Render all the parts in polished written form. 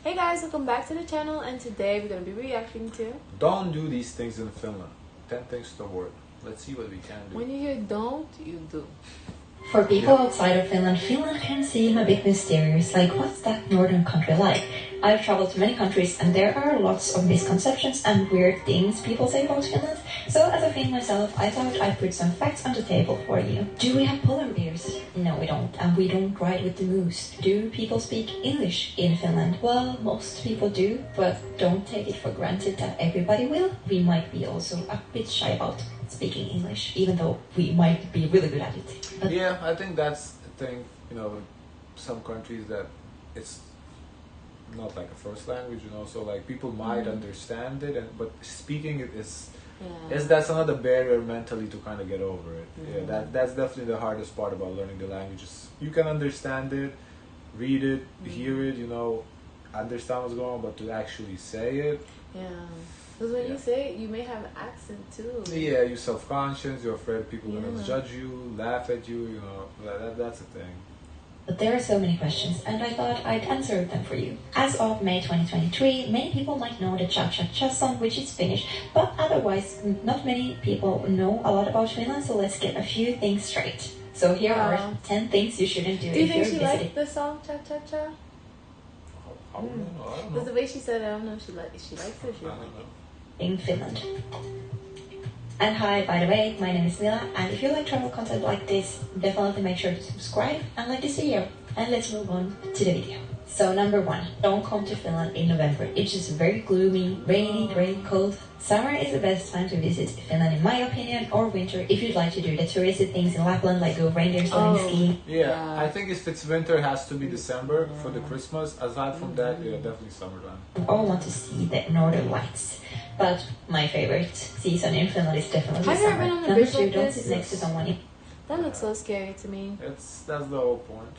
Hey guys, welcome back to the channel, and today we're going to be reacting to... Don't do these things in Finland. 10 things to avoid. Let's see what we can do. When you hear don't, you do. For people outside of Finland, Finland can seem a bit mysterious, like what's that northern country like? I've traveled to many countries and there are lots of misconceptions and weird things people say about Finland. So as a Finn myself, I thought I'd put some facts on the table for you. Do we have polar bears? No, we don't. And we don't ride with the moose. Do people speak English in Finland? Well, most people do, but don't take it for granted that everybody will. We might be also a bit shy about speaking English, even though we might be really good at it. But yeah, I think that's the thing, some countries that it's not like a first language, so like people might understand it, but speaking it is that's another barrier mentally to kind of get over it. Yeah, that's definitely the hardest part about learning the languages. You can understand it, read it, hear it, understand what's going on, but to actually say it. Yeah. Because when you say it, you may have an accent too. Yeah, you're self-conscious, you're afraid people are going to judge you, laugh at you, that's a thing. But there are so many questions, and I thought I'd answer them for you. As of May 2023, many people might know the Cha-Cha-Cha song, which is Finnish, but otherwise, not many people know a lot about Finland, so let's get a few things straight. So here are 10 things you shouldn't do if you're visiting. Do you think she liked the song Cha-Cha-Cha? I don't know. Because the way she said it, I don't know if she likes it or she doesn't like it. In Finland. And hi, by the way, my name is Mila, and if you like travel content like this, definitely make sure to subscribe and like this video. And let's move on to the video. So number 1, don't come to Finland in November. It's just very gloomy, rainy, grey, cold. Summer is the best time to visit Finland in my opinion, or winter if you'd like to do the touristy things in Lapland, like go reindeer sledding, skiing. Yeah, I think if it's winter, it has to be December for the Christmas. Aside from that, definitely summertime. All want to see the northern lights. But my favorite season in Finland is definitely Have you summer. ever been on a Number bridge 2, like don't this? sit next to someone That looks so scary to me. That's the whole point.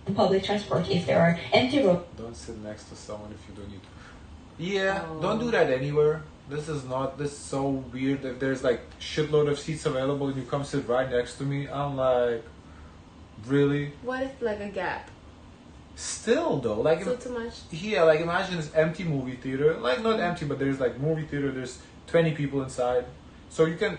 in public transport if there are empty roads. Don't sit next to someone if you don't need to. Yeah, don't do that anywhere. This is so weird. If there's like shitload of seats available and you come sit right next to me, I'm like, really? What if like a gap? Still though, like So too much? Yeah, like imagine this empty movie theater. Like not empty, but there's like movie theater, there's 20 people inside. So you can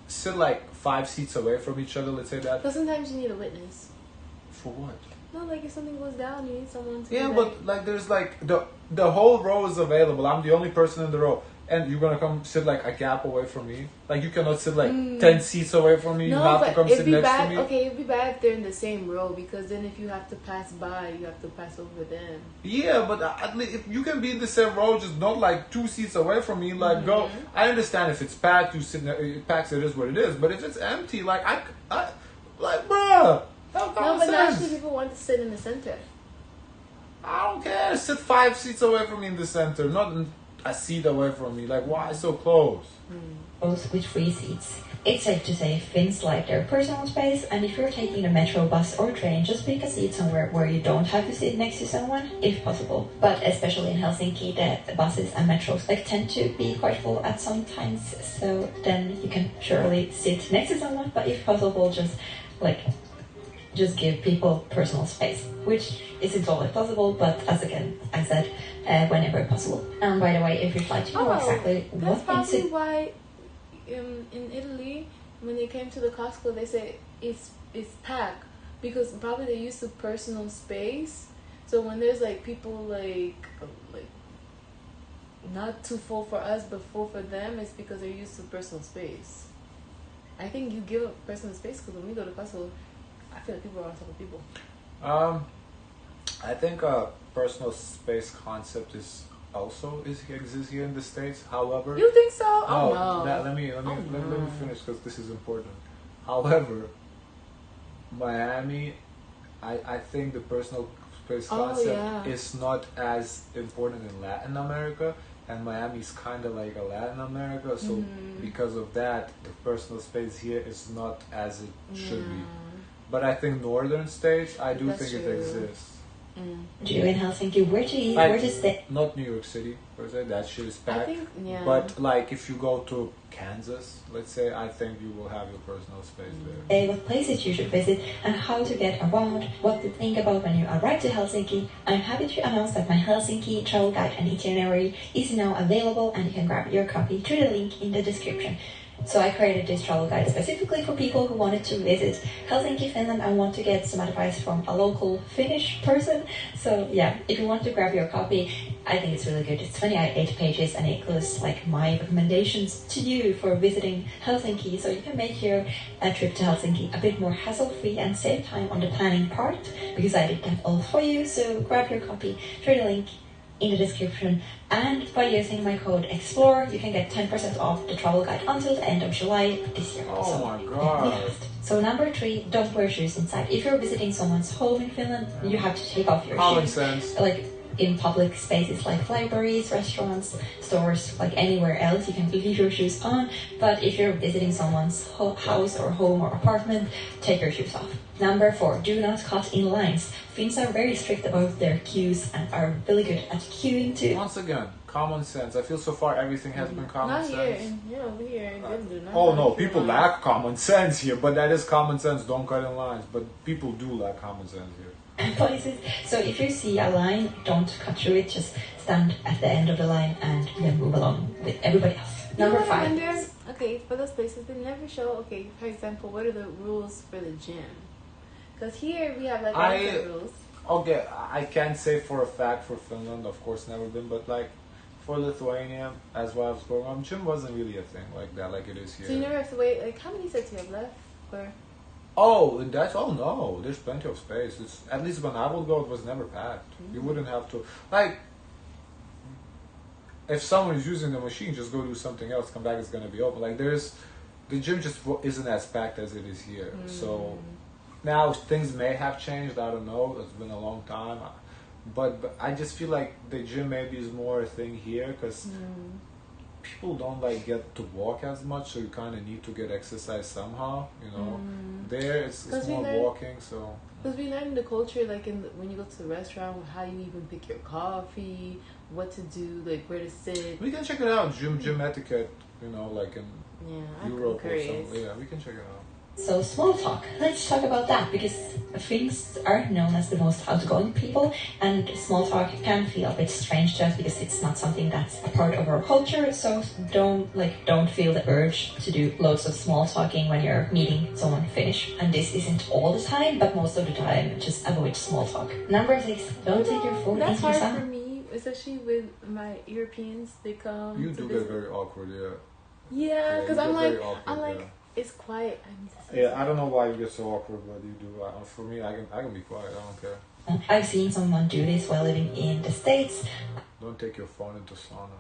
sit like 5 seats away from each other, let's say that. But sometimes you need a witness. For what? No, like if something goes down, you need someone to Yeah, be but like there's like the whole row is available. I'm the only person in the row, and you're gonna come sit like a gap away from me. Like you cannot sit like 10 seats away from me. No, you have to come sit next to me. Okay, it'd be bad if they're in the same row, because then if you have to pass by, you have to pass over them. Yeah, but at least if you can be in the same row, just not like 2 seats away from me. Like go. I understand if it's packed, you sit. Packed, it is what it is. But if it's empty, like I like bruh. No, but naturally people want to sit in the center. I don't care. Sit 5 seats away from me in the center, not a seat away from me. Like, why so close? Both with free seats. It's safe to say Finns like their personal space, and if you're taking a metro, bus or train, just pick a seat somewhere where you don't have to sit next to someone, if possible. But especially in Helsinki, the buses and metros tend to be quite full at some times, so then you can surely sit next to someone, but if possible, just give people personal space, which isn't always possible, but as I said, whenever possible. And by the way, if you'd like to know exactly that's what probably why in Italy, when they came to the Costco, they say it's packed, because probably they're used to personal space. So when there's like people like not too full for us but full for them, it's because they're used to personal space. I think you give up personal space, because when we go to Costco, I feel like people are on top of people. I think personal space concept exists here in the States. However, You think so? Oh no. Let me finish, because this is important. However, Miami, I think the personal space concept is not as important in Latin America, and Miami is kind of like a Latin America, so because of that, the personal space here is not as it should be. But I think northern states, I do think it exists. do in Helsinki? Where to eat? Like, Where to stay? Not New York City, per se. That shit is packed. I think, yeah. But like, if you go to Kansas, let's say, I think you will have your personal space there. What places you should visit and how to get around, what to think about when you arrive to Helsinki. I'm happy to announce that my Helsinki travel guide and itinerary is now available, and you can grab your copy through the link in the description. So I created this travel guide specifically for people who wanted to visit Helsinki, Finland, and want to get some advice from a local Finnish person. So yeah, if you want to grab your copy, I think it's really good. It's 28 pages and it includes like my recommendations to you for visiting Helsinki, so you can make your trip to Helsinki a bit more hassle-free and save time on the planning part, because I did that all for you. So grab your copy through the link in the description, and by using my code EXPLORE you can get 10% off the travel guide until the end of July this year. Oh my god. So number 3, don't wear shoes inside. If you're visiting someone's home in Finland, you have to take off your Common shoes. sense. Like in public spaces like libraries, restaurants, stores, like anywhere else, you can leave your shoes on. But if you're visiting someone's house or home or apartment, take your shoes off. Number 4, do not cut in lines. Finns are very strict about their queues and are really good at queuing too. Once again, common sense. I feel so far everything has been common Not sense. here. Over here. They do not. Oh no, people lack common sense here, but that is common sense. Don't cut in lines, but people do lack common sense here. Places. So if you see a line, don't cut through it. Just stand at the end of the line and then move along with everybody else. Number 5. Okay, for those places, they never show. Okay, for example, what are the rules for the gym? Because here we have like rules. Okay, I can't say for a fact for Finland, of course, never been, but like for Lithuania, as well as growing up, gym wasn't really a thing like that, like it is here. So you never have to wait. Like, how many sets you have left? Or No, there's plenty of space. It's at least when I would go, it was never packed. You wouldn't have to like. If someone is using the machine, just go do something else. Come back, it's gonna be open. Like the gym just isn't as packed as it is here. So now things may have changed. I don't know. It's been a long time, but I just feel like the gym maybe is more a thing here because people don't like get to walk as much, so you kind of need to get exercise somehow. You know, there it's more walking. So because we learn the culture, like when you go to the restaurant, how you even pick your coffee, what to do, like where to sit. We can check it out. Gym etiquette. You know, like in Europe or something. Yeah, we can check it out. So small talk. Let's talk about that, because Finns are known as the most outgoing people, and small talk can feel a bit strange to us because it's not something that's a part of our culture. So don't feel the urge to do loads of small talking when you're meeting someone Finnish. And this isn't all the time, but most of the time, just avoid small talk. Number 6, don't take your phone That's into hard the for me, especially with my Europeans. They come. You do get very awkward, yeah. Yeah, because I'm like, yeah. It's quiet. I need to say Yeah, I don't know why you get so awkward, but you do. For me, I can be quiet. I don't care. I've seen someone do this while living in the States. Don't take your phone into sauna.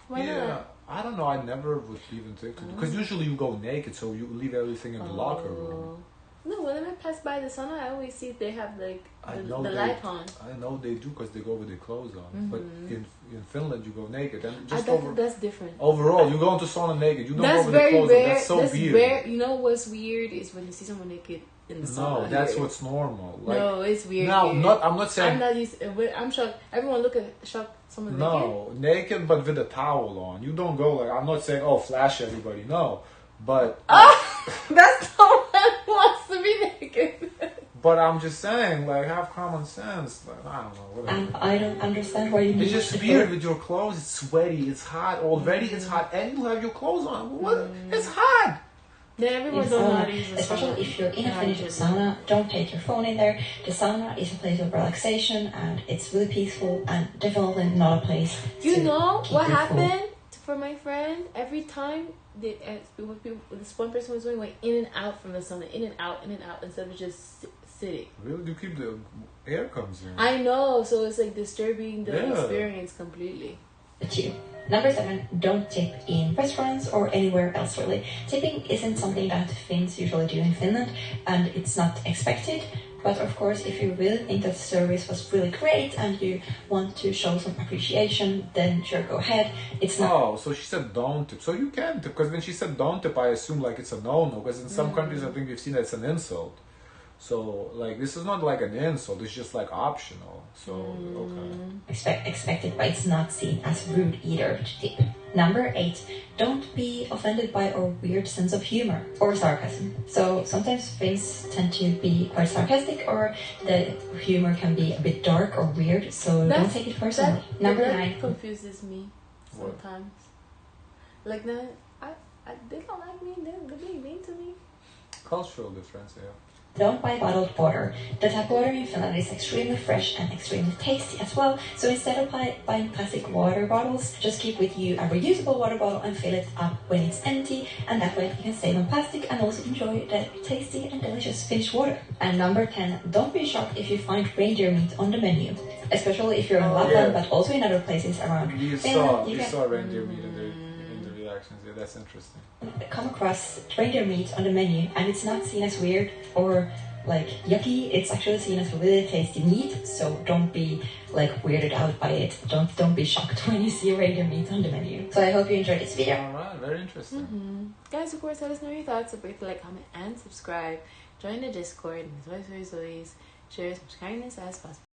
Why not? I don't know. I never would even think to do, because usually you go naked, so you leave everything in the locker room. No, when I pass by the sauna, I always see they have like the light on. I know they do because they go with their clothes on. But in Finland, you go naked, and just that's different. Overall, you go into sauna naked. You don't go with the clothes on. That's so weird. Rare. You know what's weird is when you see someone naked in the sauna. No, that's what's normal. Like, no, it's weird. No, I'm not saying. I'm not used. I'm shocked. Everyone shocked someone naked. No, naked but with a towel on. You don't go like. I'm not saying flash everybody. No, but that's no one wants to be naked. But I'm just saying, like, have common sense. Like, I don't know. Whatever. I don't understand why you need. It's just weird with your clothes. It's sweaty. It's hot. Already it's hot, and you have your clothes on. What? It's hot. Yeah, everyone don't know how to use the especially if you're in a Finnish sauna, don't take your phone in there. The sauna is a place of relaxation, and it's really peaceful, and definitely not a place. You know what happened for my friend? Every time this one person was going in and out from the sauna, in and out, instead of just sitting. Really? You keep the air comes in. I know, so it's like disturbing the experience completely. Number 7, don't tip in restaurants or anywhere else really. Tipping isn't something that Finns usually do in Finland, and it's not expected. But of course, if you really think that the service was really great and you want to show some appreciation, then sure, go ahead. It's not. Oh, so she said don't tip. So you can tip, because when she said don't tip, I assume like it's a no-no. Because in some countries, I think we've seen that it's an insult. So like this is not like an insult; it's just like optional. So okay. Expected, but it's not seen as rude either to tip. Number 8, don't be offended by our weird sense of humor or sarcasm. So sometimes things tend to be quite sarcastic, or the humor can be a bit dark or weird, so don't take it personally. Number 9 confuses me sometimes. Like that, they don't like me, they're being mean to me. Cultural difference, yeah. Don't buy bottled water. The tap water in Finland is extremely fresh and extremely tasty as well. So instead of buying plastic water bottles, just keep with you a reusable water bottle and fill it up when it's empty. And that way you can save on plastic and also enjoy the tasty and delicious Finnish water. And number 10, don't be shocked if you find reindeer meat on the menu. Especially if you're in Lapland, but also in other places around Finland. You saw reindeer meat in the reactions. Yeah, that's interesting. Come across reindeer meat on the menu, and it's not seen as weird or like yucky. It's actually seen as really tasty meat, so don't be like weirded out by it. Don't be shocked when you see reindeer meat on the menu. So I hope you enjoyed this video. Alright, very interesting. Guys, of course, let us know your thoughts. Don't forget to like, comment, and subscribe. Join the Discord. As always, share as much kindness as possible.